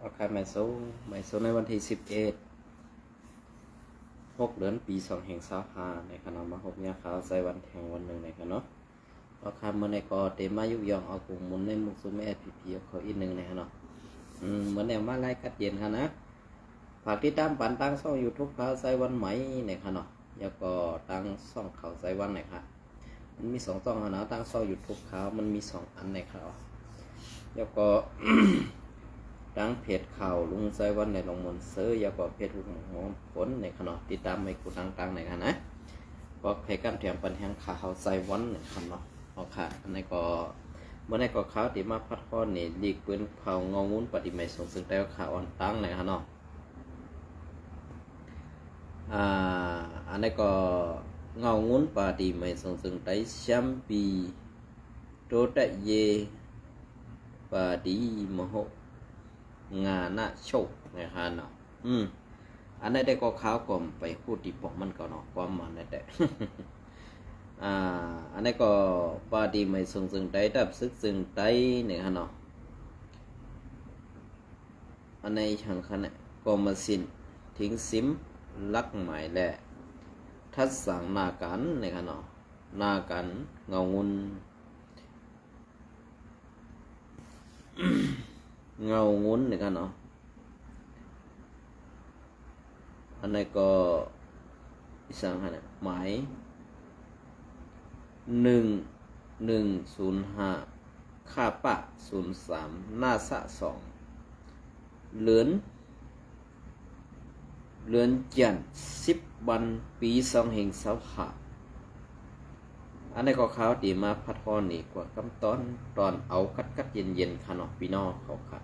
ราคาไม้โซในวันที่11 6 เดือนปี2525ในขณะมา6เนี่ยขาวใส่วันแห่งวันหนึ่งในขณะเนาะราคาเมื่อในก็เต็มมายุยองเอากลุ่มมุนในมุกซุมแอดพีเขาอีกหนึ่งในขณะเนาะเหมือนแนวมาไล่กัดเย็นค่ะนะฝากติดตามปันตั้งช่องยูทูบเขาใส่วันไหมในขณะเนาะแล้วก็ตั้งช่องเขาใส่วันไหนค่ะมันมี2 ช่องนะตั้งช่องยูทูบเขามันมี2 อันในเขาแล้วก็ ตั้งเพจข่าวลุงไซวันในลงมนเซอร์ยาก็เพจลุงหัวผลในขณะติดตามไม่กูตั้งในขณะนะก็เพจกันเถียงปันแห่งข่าวไซวันในขณะเอาค่ะอันนี้ก็เมื่อในก็ข่าวที่มาพัดข้อนี่ลีกปืนเผางงุ้นปฏิไม่ส่งซึ่งแต่ข่าวอ่อนตั้งในขณะอันนี้ก็เงางุ้นปฏิไม่ส่งซึ่งแต่แชมปีโตตะเยปฏิมโหงานะโชคนะครับเนาะอันนี้ได้ก็ข้าวก่อมไปพูดที่ปอกมันก็เนาะความมันนั่นแหละ อันนี้ก็ปาดีไม่ส่งซึ่งได้ดับซึกซึ่งได้เนี่ยฮะเนาะอันนี้ช่างคันเนี่ยก็มาสินทิ้งซิมลักหมายแหละทัดสั่งนากันเนี่ยฮะเนาะนากันเงางุน เงางุ้นเนี่ยกันเนาะอันนี้ก็อีสังฮะเนี่ยหมาย1105ค่าปะ03หน้าสะ2เหลือนจัน10 วันปี2525อันนี้ก็ข่าวดีมาพัดพอนี่กว่ากำตอนเอากัดเย็นค่ะเนาะพี่น้องเขาค่ะ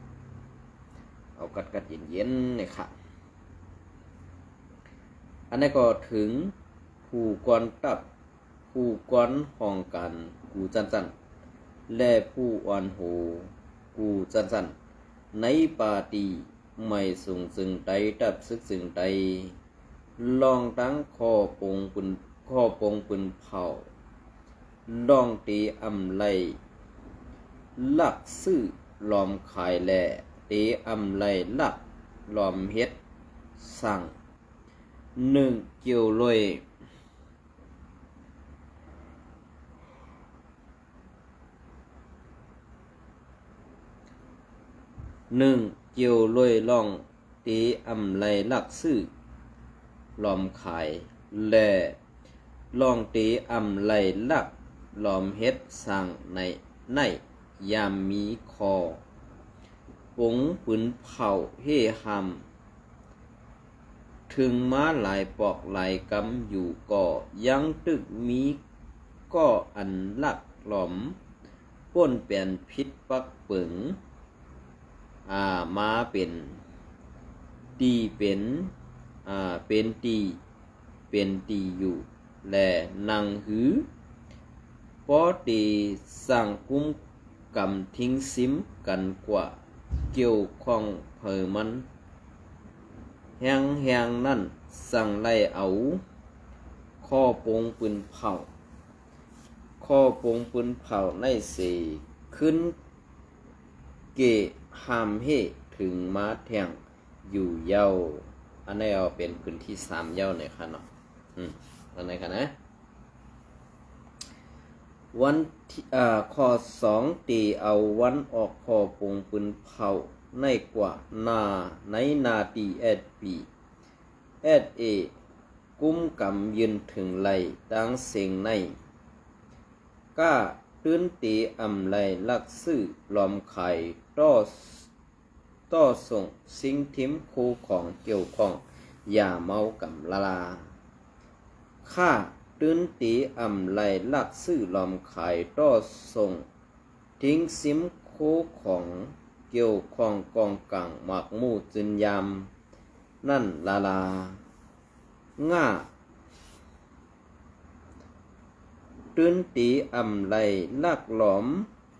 เอากัดเย็นเนี่ยค่ะอันนี้ก็ถึงผู้กวนผู้กวนห้องกันกูจันและผู้อ่อนโหกูจันในปาร์ตี้ไม่ส่งซึ่งใดดับซึกซึ่งใดลองตั้งข้อปงปืนเผาลองตีอำไลลักซื้อลอมขายแหล่ตีอำไลลักลอมเฮ็ดสั่ง1 เกี่ยวลอยลองตีอำไลลักซื้อลอมขายแหล่ลองตีอำไลลักลอมเฮ็ดสั่งในยามมีคอปงปืนเผาเฮหำถึงมาหลายปอกหลายกำอยู่ก่อยังตึกมีก็อันลักหลอมป้นเปลี่ยนพิษปักเปิงมาเป็นตีเป็นตีอยู่และนังหือพอตีสั่งกุ้มกำทิ้งซิมกันกว่าเกี่ยวข้องเผยมันแหงนั่นสั่งไล่เอาข้อปงปืนเผาในเสขึ้นเกหามเฮถึงมาแทงอยู่เย้าอันนี้เอาเป็นพื้นที่3 เย้าในค่ะเนาะอันไหนค่ะนะวันที่ข้อ2ตีเอาวันออกข้อปงปืนเผาในกว่าในนาตีเอกุ้มกำยืนถึงไหลดังเสียงในก้าตื้นตีอำไหลลักซื้อลอมไข่ต่อส่งสิ่งทิมคูของเกี่ยวของอย่าเมากำลาค่าตื้นตีอำไหลลักซื้อลอมไข่ต่อส่งทิ้งซิมคูของเกี่ยวของกองกังหมักมู่จึนยำนั่นลาง่าตื้นตีอำไหลลักหลอม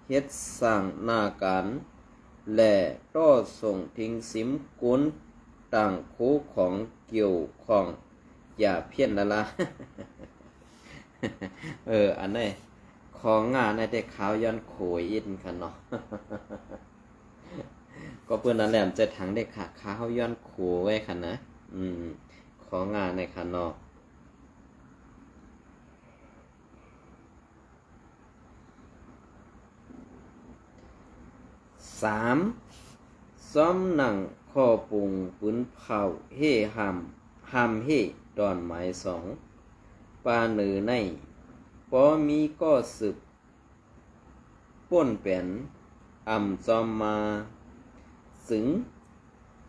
เฮ็ดสร้างนาการและต่อส่งทิ้งซิมกุนต่างคูของเกี่ยวของอย่าเพี้ยนละ อันนี้ของงานในแต่ขาวย้อนโขยอินค่ะเนาะ ข ก็เพื่อนนั้นแหละจะถังได้ขาค้าเขาย้อนโขไว้ค่ะนะของานในค่ะเนาะซ้อมหนังข้อปุงปืนเผาเฮ่หำเฮ่ดอนหมายปาเหนือในปอมีก็สืบป่นเป็นจอมมาสึง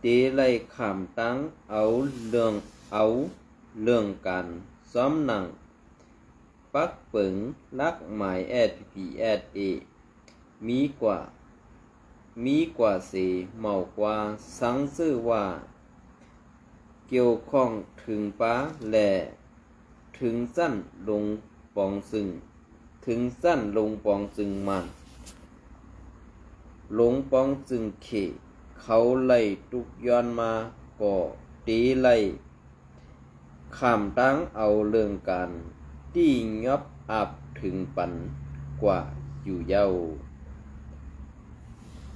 ตีไล่ขามตั้งเอาเรื่องกันซ้อมหนังปักเปิงลักหมายSPPSAมีกว่าเสเมากว่าสังซื่อว่าเกี่ยวข้องถึงป้าแหล่ถึงสั้นลงปองซึ่งมันลงปองจึงเขเขาไล่ตุกย้อนมาก่อตีไล่ข้ามตั้งเอาเรื่องการที่ยอบอับถึงปันกว่าอยู่เย้า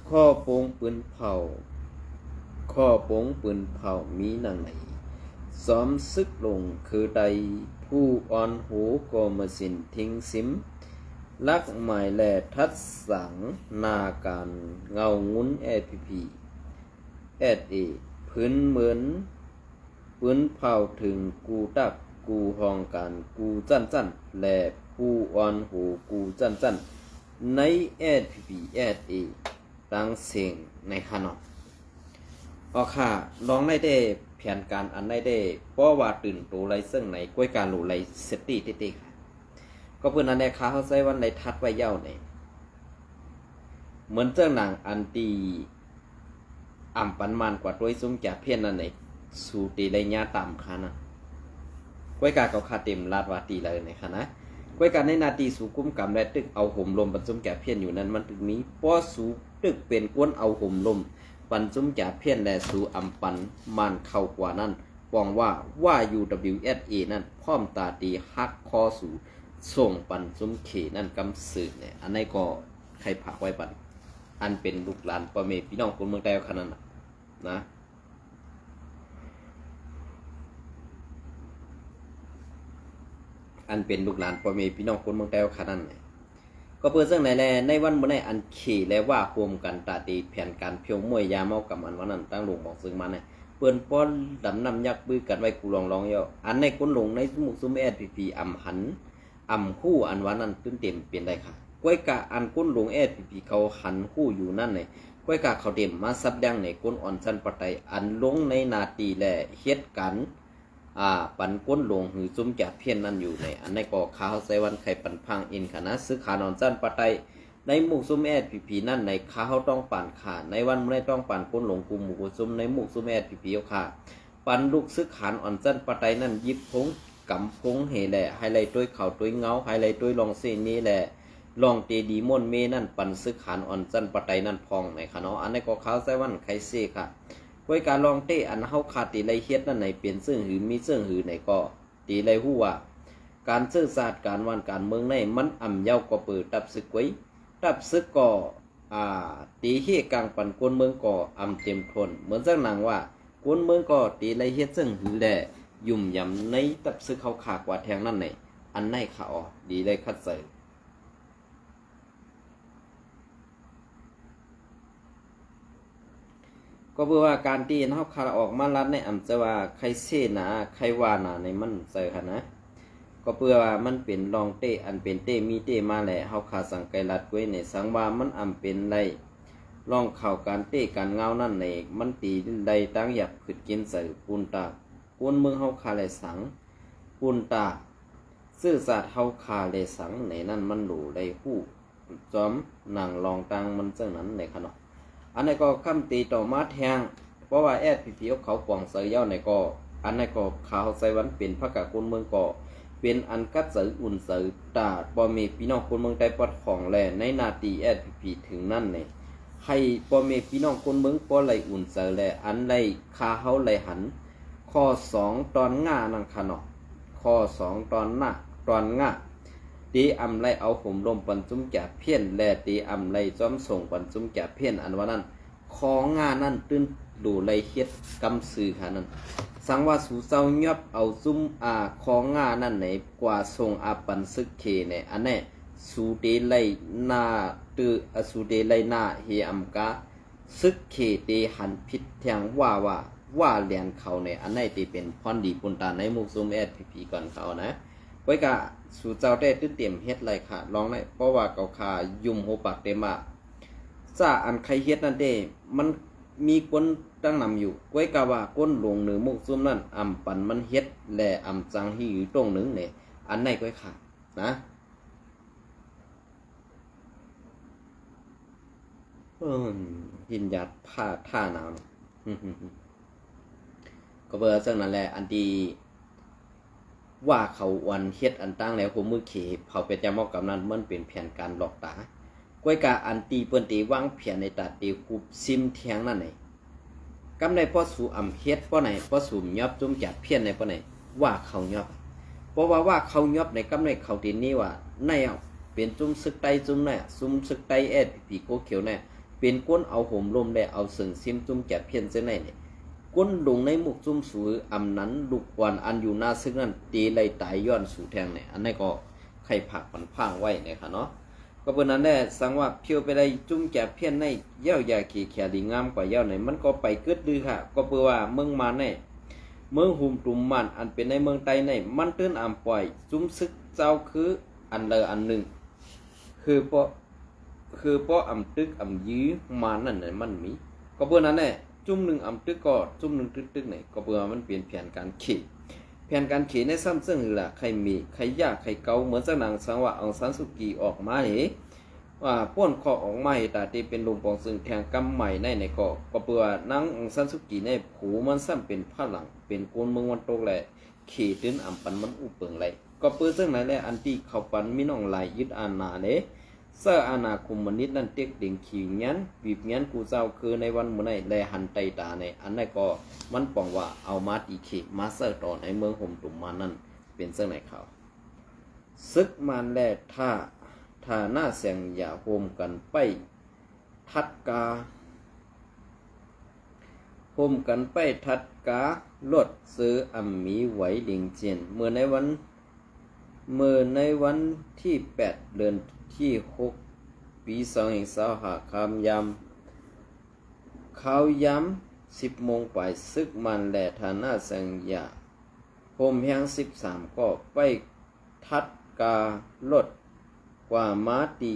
ข้อโป้งปืนเผามีหนังไหนซ้อมซึกลงคือใดผู้อ่อนหูก็มาสินทิ้งซิมลักหมายแลทัดสังนาการเงา งุ้นSPPSAพื้นเหมือนปืนเผาถึงกูตักกูห้องการกูจันแลผู้อ่อนหูกูจันในSPPSAตั้งเสียงในฮานอยค่ะลองได้แผนการอันได้เพราะว่าตื่นตัวไรซึ่งในกล้วยการหลูไรเซตตี้ติ๊กค่ะก็เพื่อนนั้นในค้าเขาใช้วันในทัดไว้เย้าเนี่ยเหมือนเจ้าหนังอันตีปันมันกว่าตัวซุ้มแก่เพี้ยนนั่นเองสูตีไรญาต่ำค่ะนะกล้วยการเขาคาเต็มลาดวาตีเลยในค่ะนะกล้วยการในนาตีสูกุ้มกำและตึกเอาห่มลมบรรจุแก่เพี้ยนอยู่นั้นมันตึกนี้ป้อสูตึกเป็นก้นเอาห่มลมปันจุ้มจ่าเพี้ยนแลสู่ปันมันเข้ากว่านั้นปองว่า UWSA นั่นพร้อมตาตีฮักคอสู่ส่งปันจุ้มเขนั่นกำสืบเนี่ยอันนี้ก็ใครผักไว้ปันอันเป็นลูกหลานพ่อแม่พี่น้องคนเมืองใต้ขนาดนะอันเป็นลูกหลานพ่อแม่พี่น้องคนเมืองใต้ขนาดเนี่ยก็เพื่อซึ่งในวันเมื่อในอันขี่และว่าโฮมกันตาตีแผนการเพียวมวยยาเมากับอันวันนั้นตั้งหลวงบอกซึ่งมันเนี่ยเปิ้นป้อนดำนำยักบื้อกันไว้กูลองเยาอันในคนหลงในสมุกซุมSPPคู่อันวันนั้นตื้นเต็มเปลี่ยนได้ค่ะก้อยกะอันก้นหลงSPPเขาหันคู่อยู่นั่นเนี่ยก้อยกะเขาเต็มมาซับดังในก้นอ่อนสันปะไตอันลงในนาตีและเฮ็ดกันปันก้นหลวงหือจุ้มจับเพี้ยนนั่นอยู่ในอันในก่อข้าวใส่วันไข่ปันพังอินขณะซื้อขานอนจันปะไตในหมู่ซุ่มSPPนั่นในข้าวต้องปั่นขาในวันไม่ต้องปั่นก้นหลวงกุมหมู่ซุ่มในหมู่ซุ่มSPPเอาค่ะปันลูกซื้อขานอ่อนจันปะไตนั่นยิบพงกำพงเฮแหละไฮไลท์ด้วยเข่าด้วยเงาไฮไลท์ด้วยลองเส้นนี้แหละลองเตดีม่นเมนั่นปันซื้อขานอ่อนจันปะไตนั่นพองในขณะอันในก่อข้าวใส่วันไข่เซ่ค่ะกวยการลองเตะอันเฮาขาดตีไรเฮ็ดนั่นไหนเปลี่ยนซึ่งหือมีซึ่งหือไหนก็ตีไรฮู้ว่าการซื่อสัตย์การวันการเมืองในมันเย้าก็เปิดตับซึกไว้ตับซึกก็ตีเฮกลางปันกวนเมืองก็เต็มทนเหมือนจังหนังว่ากวนเมืองก็ตีไรเฮ็ดซึ่งหือแลยุ่มยำในตับซึกเขาขากว่าแทงนั่นไหนอันไหนขาดีได้คัดใส่ก็เพื่อว่าการตีนเฮาคาออกมาลัดในจะว่าใครเสนาใครว่านาในมันใส่ค่ะนะก็เพื่อว่ามันเป็นรองเตอันเป็นเตมีเตมาแหละเฮาคาสังไกลัดไว้ในสังว่ามันเป็นไรรองเข่าการเตการเงานั่นในมันตีใดตั้งอยากขึ้นกินใส่ปูนตาปูนเมืองเฮาคาเลยสังปูนตาซื่อสัตย์เฮาคาเลยสังในนั่นมันหลูได้ฮู้จอมนางรองตังมันจังนั้นในขณะอันนี้ก็คำตีต่อมาแทงเพราะว่าSPPเขาปองใส่เย้าในก็อันนี้ก็ข่าวใส่วันเป็นพระกะคนเมืองก็เป็นอันกัดเสืออุ่นเสือตาปอมีพี่น้องคนเมืองใต้ปอดของแลในนาตีSPPถึงนั่นเนี่ยให้ปอมีพี่น้องคนเมืองปอไหลอุ่นเสือแลอันไหลคาเฮาไหลหันข้อ2ตอนง่านั่นค่ะเนาะข้อ2ตอนหน้าตอนง่าตีไล่เอาผมลมปันจุ้มแก่เพี้ยนแลตีไล่จอมส่งปันจุ้มแก่เพี้ยนอันว่านั้นข ของงานนั่นตื้นดูไรเฮ็ดกำสื่อค่ะนั่นสังว่าสู่เจ้ายับเอาซุ่มของงานนั่นไหนกว่าทรงอาปันซึกเคเนี่ยอันนี้สู่เดไลนาตือสู่เดไลนาเฮอัมกาซึกเคเตหันผิดแทงว่าเลียนเขาเนี่ยอันนี้ตีเป็นพรดีปุนตาในมุกซุ่มแอดพีก่อนเขานะไว้กะสู่เจ้าได้ตื้นเตรียมเฮ็ดไรค่ะลองได้เพราะว่าเกาขายุ่มโหปากเต็มมาจ้าอันใครเฮ็ดนั่นเด้มันมีคนตั้งนำอยู่ก้วยกะว่าก้นหลวงเหนือมุกซุ่มนั่นอำปันมันเฮ็ดแลอำจังที่อยู่ตรงหนึ่งเนี่ยอันไหนก้วยขานะหินหยาดผ้าท่าหนาวก็เบอร์ซึ่งนั่นแหละอันดีว่าเขาวันเฮ็ดอันตั้งแล้วผมมือเขเขาเป็นจำเอากับนั้นมันเป็นแผนการหลอกตาก้วยกะอันตีเปิ้นตีวางแผนในตาตีคูบซิมเทียงนั่นไหนกำในป้อสู่อำเฮ็ดป้อไหนป้อสู่ยอบจุ่มจัดเพี้ยนในป้อไหนว่าเขายอบเพราะว่าเขายอบในกำในเขาตีนี้ว่าในเอาเป็นจุ่มซึกไตจุ่มเนี่ยซุ่มซึกไตแอดปีโกเขียวเนี่ยเป็นก้นเอาห่มลมได้เอาเสิ่งซิมจุ่มจัดเพี้ยนเส้นในเนี่ยก้นลงในมุกจุ่มสู่อำนั้นลูกวันอันอยู่หน้าซึกนั้นตีไล่ตายย้อนสู่แทงเนี่ยอันนี้ก็ไข่ผักผันพางไว้เนี่ยค่ะเนาะก็เป็นนั้นแหละสังว่าเพียวไปได้จุ่มแก่เพี้ยนในเย้ายาขี่แขดีงามกว่าเย้าไหนมันก็ไปเกิดดื้อค่ะก็เพื่อว่าเมืองมาในเมืองหุ่มตุ่มมันอันเป็นในเมืองไตในมันตื้นอ่ำปล่อยจุ่มซึกเจ้าคืออันเลออันหนึ่งคือเพราะอ่ำตึกอ่ำยื้อมานั่นไหนมันมีก็เพื่อนั้นแหละจุ่มหนึ่งอ่ำตึกก็จุ่มหนึ่งตึกไหนก็เพื่อมันเปลี่ยนแผนการขี่แผนการขี่ในซ้ำซึ่งล่ะใครมีใครยากใครเกาเหมือนสักนางสังว่าองซันสุกีออกมาเนี่ยว่าป้วนคอออกมาแต่ที่เป็นลมปองซึ่งแทงกำใหม่ในก็เพื่อนางองซันสุกีในผูมันซ้ำเป็นผ้าหลังเป็นโกนเมืองวันตกแหละขี่ตื้นอ่ำปันมันอุเปิงไหลก็เพื่อซึ่งไหนแหละอันที่เขาปันมีน้องไหลยึดอาณาเนี่ยเสื้ออาณาคุมมนิดนั่นเต็กดิ่งขี่งั้นบีบงั้นกูเจ้าคือในวันเมื่อไหร่แลหันไตตาในอันนั้นก็มันปองว่าเอามาตีขี่มาเสื้อต่อในเมืองห่มตุ่มมานั่นเป็นเสื้อไหนเขาซึกมันแลถ้าหน้าแสงอย่าโฮมกันไปทัดกาโฮมกันไปทัดกาลดซื้ออัมมีไหวดิ่งเจียนเมื่อในวันที่8 เดือนที่6 ปี2565ข้าวยำ10 โมงไปซึกมันแลฐานะแสงอย่าโฮมแห่ง13ก็ไปทัดกาลดกว่ามาตี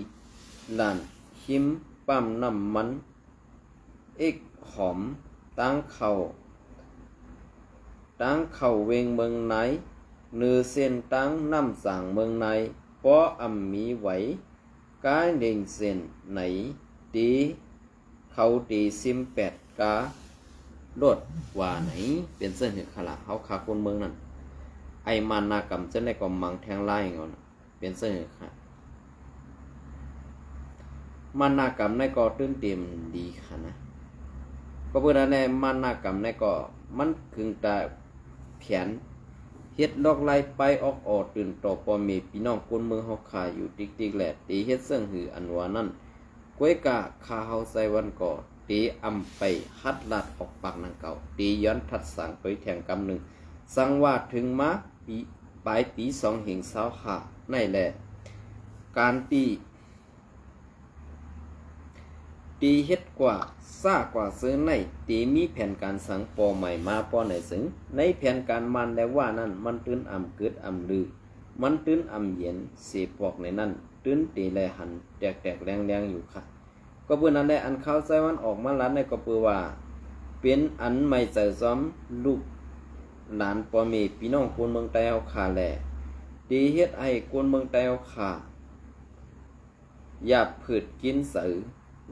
หลานหิมปั๊มน้ำมันเอกหอมตั้งเข่าเวงเมืองไหนเนื้อเส้นตั้งน้ำสั่งเมืองในป้ออำมีไหวกาเด่งเส้นไหนตีเขาตีซิม8 กาลดกว่าไหนเป็นเส้นเหตุขละเขาขาคนเมืองนั่นไอมานากรรมจะได้ก็มังแทงไล่เงาเป็นเส้นเหตุค่ะมานากรรมในก็ตื้นเต็มดีค่ะนะก็เพื่อนแน่มานากรรมในก็มันคึงแต่แผนเฮ็ดลอกไล่ไปออกตื่นต่อปอมีพี่น้องคนเมืองเฮาขาอยู่ติ๊กๆแหละตีเฮ็ดเสื่องหืออันว่านั่นก้วยกะคาเฮาใส่วันก่อตีอำไปฮัดลัดออกปากนางเก่าตีย้อนทัดสังไปแทงกำหนึ่งสังว่าถึงมาปลายปี2525นั่นแหละการตีเฮ็ดกว่าซ่ากว่าซื้อในตีมีแผนการสังปอใหม่มาปอไหนสึงในแผนการมันแล้วว่านั่นมันตื้นอ่ำเกิดอ่ำลือมันตื้นอ่ำเย็นเสียปอกในนั่นตื้นตีแลหันแตกแรงอยู่ค่ะก็เพื่อนั้นแหละอันเข้าใจวันออกมาล้านในก็เพื่อว่าเป็นอันไม่ใจซ้อมลูกหลานปอมีพี่น้องคนเมืองไต้เอาขาแหล่ตีเฮ็ดให้คนเมืองไต้เอาขาอย่าผืดกินเสือ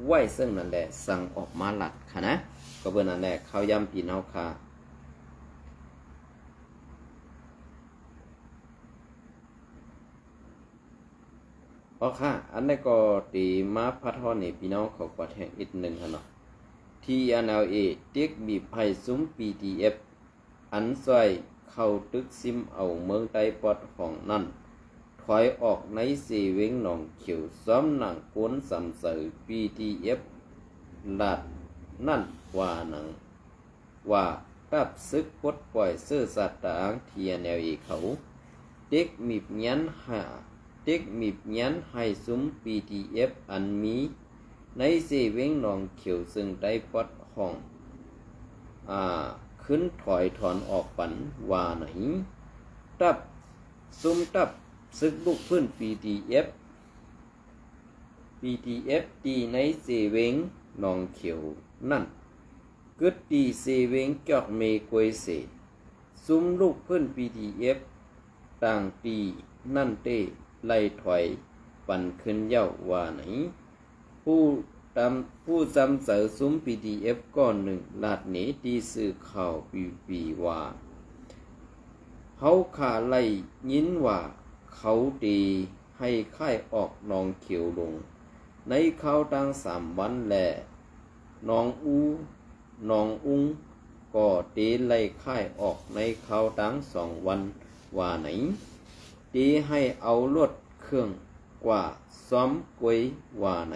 ไหวซึ่งนั่นแหละสั่งออกมาหลัดค่ะนะก็เพื่อนั่นแหละเขาย้ำปีนเอาค่ะค่ะอันนี้ก็ตีมาพัดทอนี่พี่น้องเขากว่าแทงอีกหนึ่งค่ะเนาะ TNLA เต็กบีบไผ่ซุ้ม PTF อันซอยเข้าตึกซิมเอาเมืองไต้ปอดของนั่นถอยออกในสีเวงหนองเขียวซ้อมหนังก้นสำเสย PTF ลาด นั่นว่าหนังว่ารับซึกปลดปล่อยซื่อสัตย์ต่างเทียแนวอีเขาเด็กมียันหาเด็กมียันให้ซุ้ม PDF อันมีในเซเวงหนองเขียวซึ่งได้ปลดห้องขึ้นถอยถอนออกปันว่าไหนตับซุ้มตับซึกบุกพื้น PDF ดีในเซเวงหนองเขียวนั่นกึดดีเซเวงจอกเมกวยเสซุ้มลูกพื้น PDF ต่างตีนั่นเต้ไล่ถอยปั่นขึ้นเย้าว่าไหนผู้จำเสอซุ้ม PDF ก้อนหนึ่งลาดหนีดีสื่อข่าวปีว่าเขาขาไล่ยินว่าเขาดีให้ค่ายออกนองเขียวลงในเขาตั้ง3 วันแลนองอุงก็ตีไล่ค่ายออกในเขาตั้ง2 วันว่าไหนตีให้เอารถเครื่องกว่าซ้อมกวยว่าไหน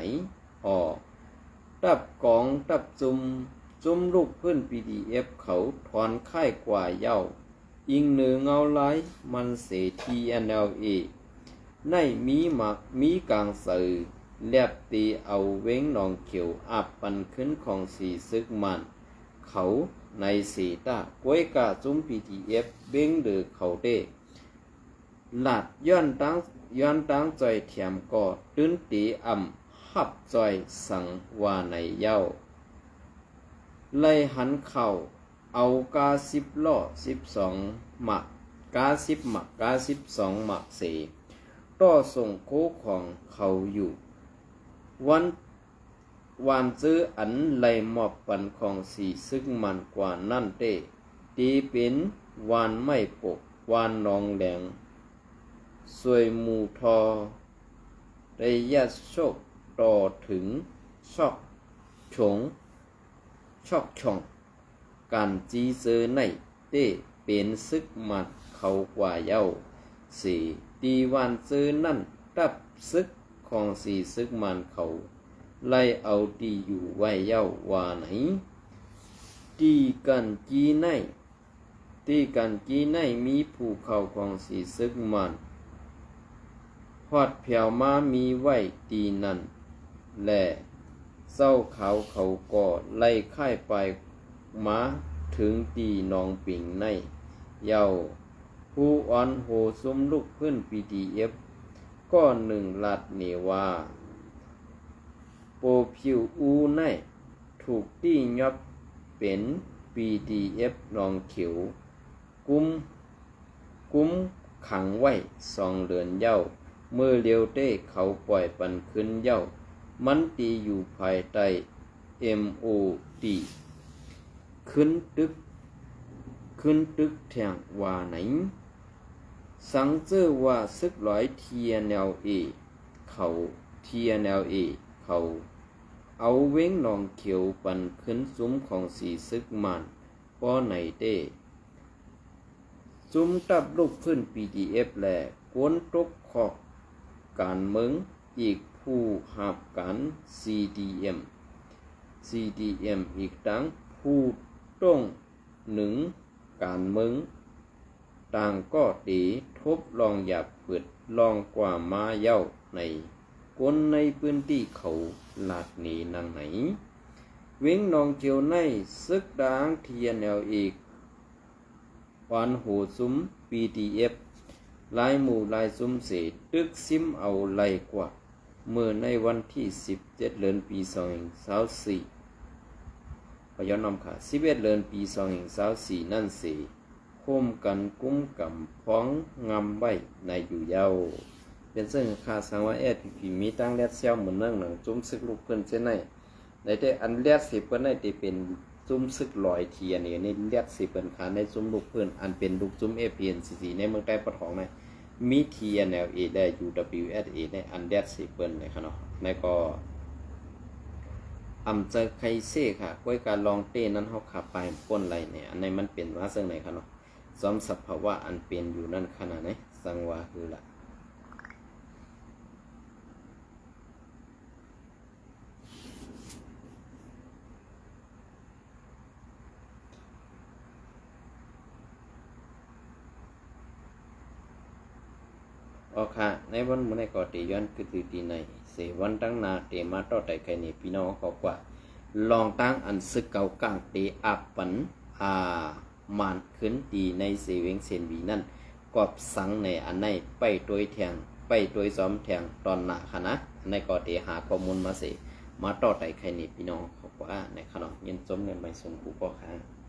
ตับกองตับจุ่มลูกพื้น PDF เขาถอนค่ายกว่าเย้าอิงเนือเงาไหลมันเสที NLA ในมีกลางสื่อแลบตีเอาเว้งหนองเขียวอาบปันขึ้นของสีซึกมันเขาในสีตากวยกาจุ่ม PDF เบ้งเดือเขาเด้หลาดย้อนตั้งใจเถียมก่อตื้นตีหับจอยสังว่าในเย้าไล่หันเข่าเอากา10 ล้อ12 หมักกา10 หมักกา12 หมักเสต่อส่งโคของเขาอยู่วันซื้ออันไล่มอบปันของสีซึ่งมันกว่านั่นเต้ตีเป็นวานไม่ปกวานนองแหลงสวยหมู่ทอได้ยัดโชคต่อถึงชอกช่องการจีเซอในเต้เป็นซึกมันเขากว่าเย้าสีตีวันซื้อนั่นรับซึกของสีซึกมันเขาไล่เอาดีอยู่ไว้เย้าว่าไหนตีกันจีในมีภูเขาของสีซึกมันฮอดแผ่วมามีไว้ตีนั่นและเศร้าเขาก่อไล่ค่ายไปมาถึงตีนองปิงในเย้าผู้อ่อนโหซุ้มลูกพื้น PDF ก้อนหนึ่งลาดเนว่าโปผิวอูในถูกตียอบเป็น PDF นองเขียวกุ้มขังไว้2 เดือนเย้าเมื่อเลียวเต้เขาปล่อยปันขึ้นเย้ามันตีอยู่ภายใต้ MOD ขึ้นตึกแทงว่าไหนสังเจอว่าซึกร้อย TNLA เขาเอาเว้งหนองเขียวปันขึ้นซุ้มของสีซึกมันป้อไหนเต้ซุ้มตับลูกพื้น PDF แลกวนตกขอกการเมืองอีกผู้หับกัน CDM อีกทั้งผู้ต้องหนึ่งการเมืองต่างก็ตีทบลองอยากเปิดลองกว่ามาเย้าในคนในพื้นที่เขาหลาดหนีนางไหนเว้งนองเจียวในซึกดาง TNL อีกวันโหซุ้ม PDF ลายหมู่ลายซุ้มเสตึกซิมเอาไล่กว่าเมื่อในวันที่17 เดือนปี2024พย้อนนำค่ะ11 เดือนปี2024นั่นสิโคมกันกุ้มกำพ้องงำไว้ในอยู่เย้าเป็นซึ่งค่าสังว่าSPP มีตั้งแลดเซี่ยวเหมือนเนื่องหนังจุ้มซึกลูกเพิ่นเช่นในแต่อันแลดสิเพิ่นได้ที่เป็นจุ้มซึกลอยเทียนี่ในแลดสิเพิ่นขาในจุ้มลูกเพิ่นอันเป็นลูกจุ้ม APNCC ในเมืองใต้ปะทองในมี TNLA ได้ UWSA ในอันแลดสิเพิ่นนะครับเนาะในก็เจอไคเซ่ค่ะก้อยการลองเต้นั้นเฮาขับไปป้นไรเนี่ยอันในมันเป็นว่าซึ่งไหนครับเนาะซ้อมสภาวะอันเป็นอยู่นั่นขนาดไหนสังว่าคือละ โอค่ะในวันมื้อในก็เตย้อนคือตีในเสวันตั้งนาเตมาต่อไตไข่นี่พี่น้องเขากว่าลองตั้งอันซึกเก่ากลางเตอับปันมานขึ้นตีในเสเวงเซนบีนั่นกอบสังในอันในไปโดยแทงไปโดยซ้อมแทงตอนหน้าค่ะนะในก็เตหาข้อมูลมาเสมาต่อไตไข่นี่พี่น้องเขากว่าในขนมยินจมเงินใบสมกูก็ค่ะ